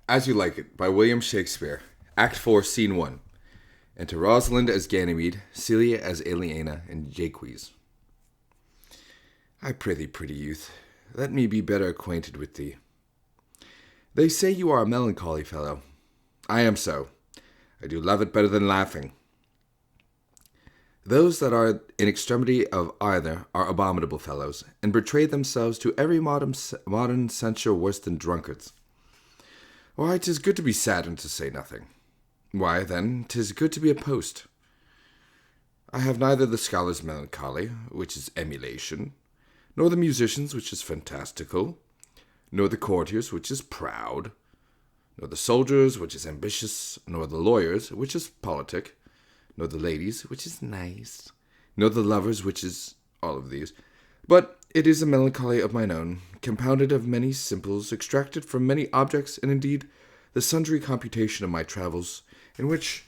As You Like It by William Shakespeare. Act 4, Scene 1. Enter Rosalind as Ganymede, Celia as Aliena, and Jaques. I prithee, pretty youth, let me be better acquainted with thee. They say you are a melancholy fellow. I am so. I do love it better than laughing. Those that are in extremity of either are abominable fellows, and betray themselves to every modern censure worse than drunkards. Why, 'tis good to be sad and to say nothing. Why, then, 'tis good to be a post. I have neither the scholar's melancholy, which is emulation, nor the musician's, which is fantastical, nor the courtier's, which is proud, nor the soldier's, which is ambitious, nor the lawyer's, which is politic, nor the lady's, which is nice, nor the lover's, which is all of these. But it is a melancholy of mine own, compounded of many simples, extracted from many objects, and indeed the sundry computation of my travels, in which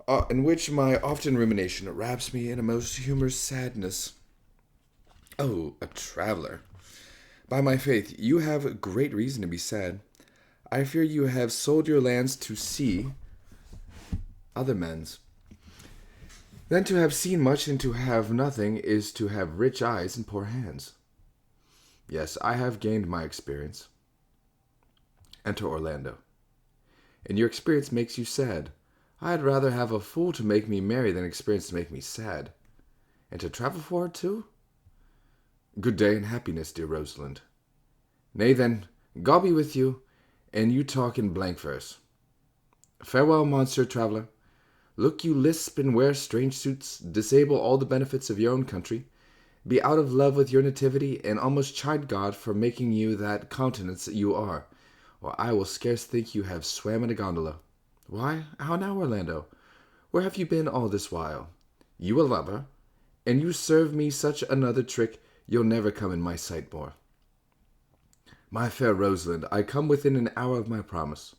my often rumination wraps me in a most humorous sadness. Oh, a traveller! By my faith, you have great reason to be sad. I fear you have sold your lands to see other men's. Then to have seen much and to have nothing is to have rich eyes and poor hands. Yes, I have gained my experience. Enter Orlando. And your experience makes you sad. I'd rather have a fool to make me merry than experience to make me sad. And to travel for it, too? Good day and happiness, dear Rosalind. Nay, then, God be with you, and you talk in blank verse. Farewell, monsieur traveller. Look you lisp and wear strange suits, disable all the benefits of your own country, be out of love with your nativity, and almost chide God for making you that countenance you are, or I will scarce think you have swam in a gondola. Why, how now, Orlando? Where have you been all this while? You a lover, and you serve me such another trick, you'll never come in my sight more. My fair Rosalind, I come within an hour of my promise.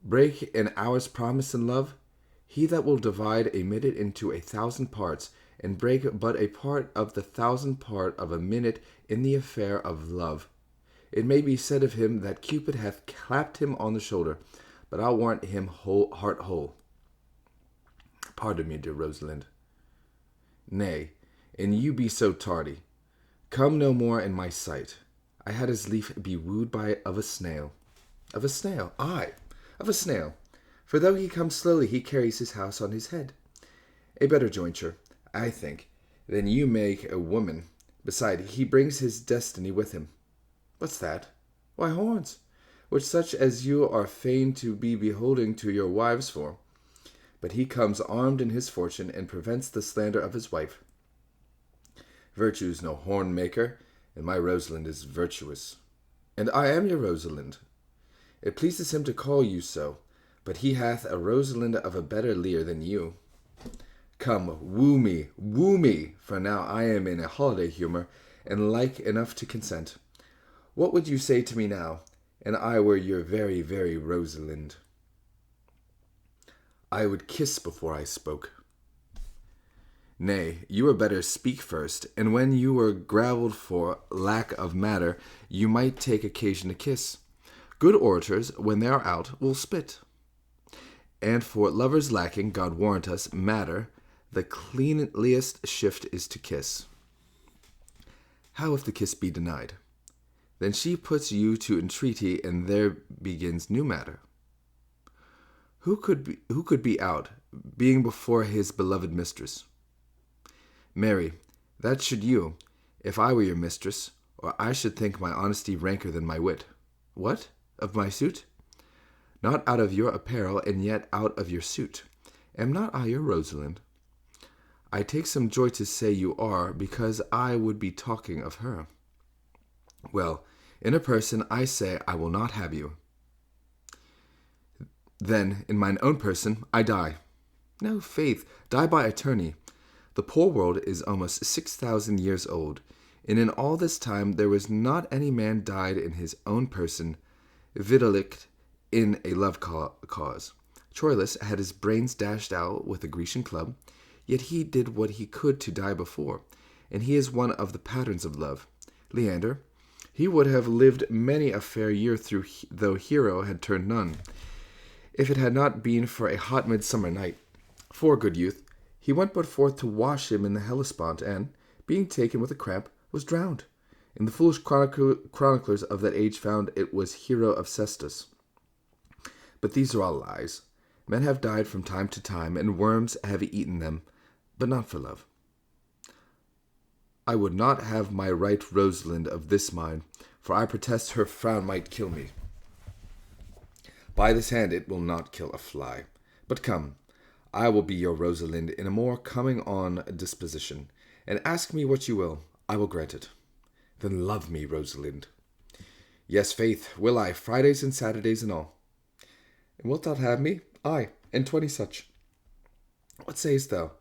Break an hour's promise in love? He that will divide a minute into 1,000 parts, and break but a part of the 1,000th part of a minute in the affair of love. It may be said of him that Cupid hath clapped him on the shoulder, but I'll warrant him heart whole. Pardon me, dear Rosalind. Nay, and you be so tardy. Come no more in my sight. I had as lief be wooed of a snail. Of a snail, aye, of a snail. For though he comes slowly, he carries his house on his head. A better jointure, I think, than you make a woman. Beside, he brings his destiny with him. What's that? Why, horns, which such as you are fain to be beholding to your wives for. But he comes armed in his fortune, and prevents the slander of his wife. Virtue's no horn maker, and my Rosalind is virtuous. And I am your Rosalind. It pleases him to call you so, but he hath a Rosalind of a better leer than you. Come, woo me, for now I am in a holiday humour, and like enough to consent. What would you say to me now, and I were your very, very Rosalind? I would kiss before I spoke. Nay, you were better speak first, and when you were gravelled for lack of matter, you might take occasion to kiss. Good orators, when they are out, will spit. And for lovers lacking, God warrant us, matter, the cleanliest shift is to kiss. How if the kiss be denied? Then she puts you to entreaty, and there begins new matter. Who could be out, being before his beloved mistress? Marry, that should you, if I were your mistress, or I should think my honesty ranker than my wit. What? Of my suit? Not out of your apparel, and yet out of your suit. Am not I your Rosalind? I take some joy to say you are, because I would be talking of her. Well, in a person, I say I will not have you. Then, in mine own person, I die. No, faith, die by attorney. The poor world is almost 6,000 years old, and in all this time there was not any man died in his own person, videlict in a love cause. Troilus had his brains dashed out with a Grecian club, yet he did what he could to die before, and he is one of the patterns of love. Leander, He would have lived many a fair year through, though hero had turned none, if it had not been for a hot midsummer night. For, good youth, he went but forth to wash him in the Hellespont, and, being taken with a cramp, was drowned. And the foolish chroniclers of that age found it was Hero of Cestus. But these are all lies. Men have died from time to time, and worms have eaten them, but not for love. I would not have my right Rosalind of this mine, for I protest her frown might kill me. By this hand it will not kill a fly. But come, I will be your Rosalind in a more coming-on disposition, and ask me what you will, I will grant it. Then love me, Rosalind. Yes, faith, will I, Fridays and Saturdays and all. And wilt thou have me? Aye, and 20 such. What sayest thou?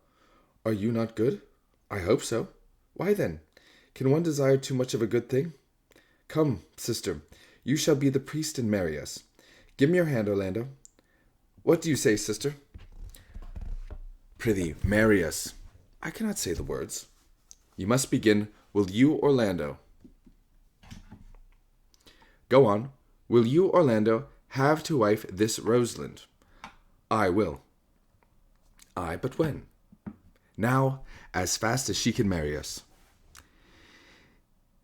Are you not good? I hope so. Why then? Can one desire too much of a good thing? Come, sister, you shall be the priest and marry us. Give me your hand, Orlando. What do you say, sister? Prithee, marry us. I cannot say the words. You must begin, will you, Orlando? Go on. Will you, Orlando, have to wife this Rosalind? I will. Aye, but when? Now, as fast as she can marry us.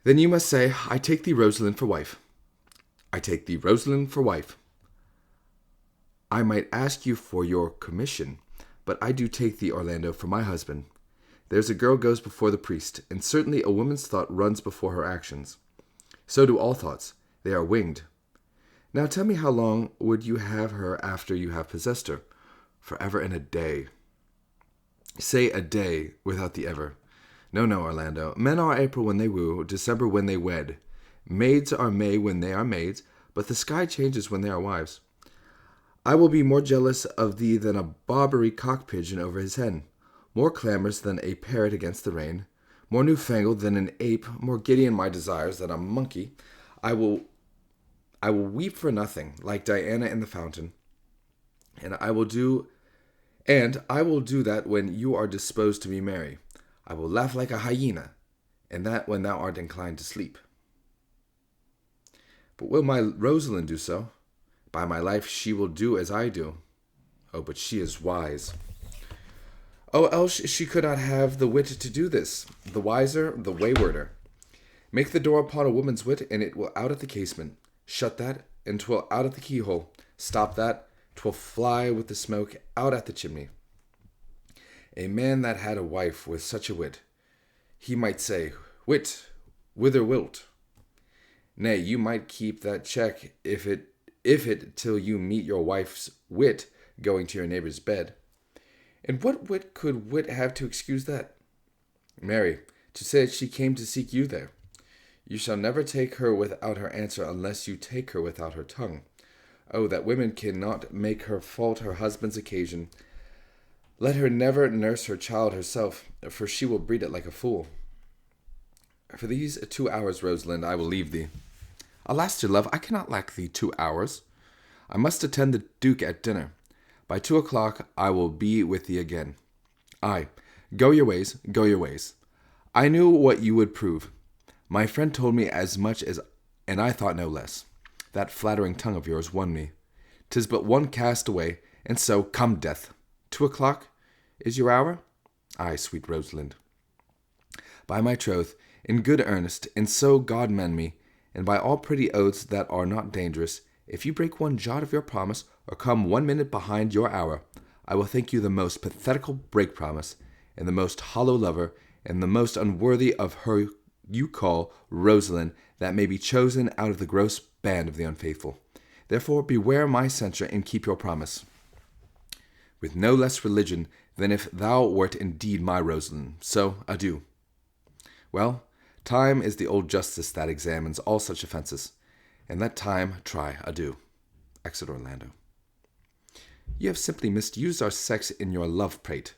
Then you must say, I take thee, Rosalind, for wife. I take thee, Rosalind, for wife. I might ask you for your commission, but I do take thee, Orlando, for my husband. There's a girl goes before the priest, and certainly a woman's thought runs before her actions. So do all thoughts. They are winged. Now tell me, how long would you have her after you have possessed her? Forever and a day. Say a day without the ever. No, Orlando. Men are April when they woo, December when they wed. Maids are May when they are maids, but the sky changes when they are wives. I will be more jealous of thee than a Barbary cock-pigeon over his hen, more clamorous than a parrot against the rain, more newfangled than an ape, more giddy in my desires than a monkey. I will weep for nothing, like Diana in the fountain, and I will do that when you are disposed to be merry. I will laugh like a hyena, and that when thou art inclined to sleep. But will my Rosalind do so? By my life, she will do as I do. Oh, but she is wise. Oh, else she could not have the wit to do this. The wiser, the waywarder. Make the door upon a woman's wit, and it will out at the casement. Shut that, and 'twill out at the keyhole. Stop that, 'twill fly with the smoke out at the chimney. A man that had a wife with such a wit, he might say, Wit, whither wilt? Nay, you might keep that check if it till you meet your wife's wit going to your neighbor's bed. And what wit could wit have to excuse that? Marry, to say that she came to seek you there. You shall never take her without her answer unless you take her without her tongue. Oh, that women cannot make her fault her husband's occasion. Let her never nurse her child herself, for she will breed it like a fool. For these 2 hours, Rosalind, I will leave thee. Alas, dear love, I cannot lack thee 2 hours. I must attend the Duke at dinner. By 2 o'clock I will be with thee again. Aye, go your ways, go your ways. I knew what you would prove. My friend told me as much and I thought no less. That flattering tongue of yours won me. 'Tis but one cast away, and so, come death. 2 o'clock is your hour? Aye, sweet Rosalind. By my troth, in good earnest, and so God mend me, and by all pretty oaths that are not dangerous, if you break one jot of your promise, or come 1 minute behind your hour, I will think you the most pathetical break promise, and the most hollow lover, and the most unworthy of her you call Rosalind that may be chosen out of the gross band of the unfaithful. Therefore beware my censure, and keep your promise. With no less religion than if thou wert indeed my Rosalind. So, adieu. Well, time is the old justice that examines all such offences, and let time try. Adieu. Exit Orlando. You have simply misused our sex in your love prate.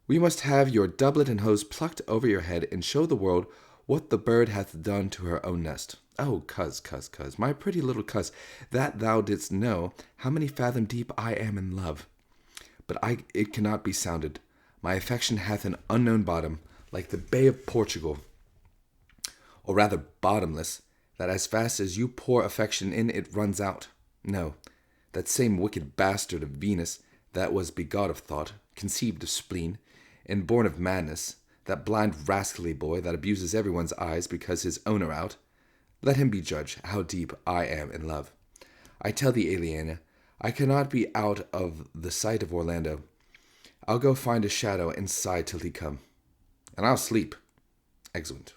We must have your doublet and hose plucked over your head, and show the world what the bird hath done to her own nest. Oh, coz, my pretty little coz, that thou didst know how many fathom deep I am in love. But it cannot be sounded. My affection hath an unknown bottom, like the Bay of Portugal, or rather bottomless, that as fast as you pour affection in, it runs out. No, that same wicked bastard of Venus, that was begot of thought, conceived of spleen, and born of madness, that blind rascally boy that abuses everyone's eyes because his own are out, let him be judge how deep I am in love. I tell thee, Aliena, I cannot be out of the sight of Orlando. I'll go find a shadow inside till he come, and I'll sleep. Exeunt.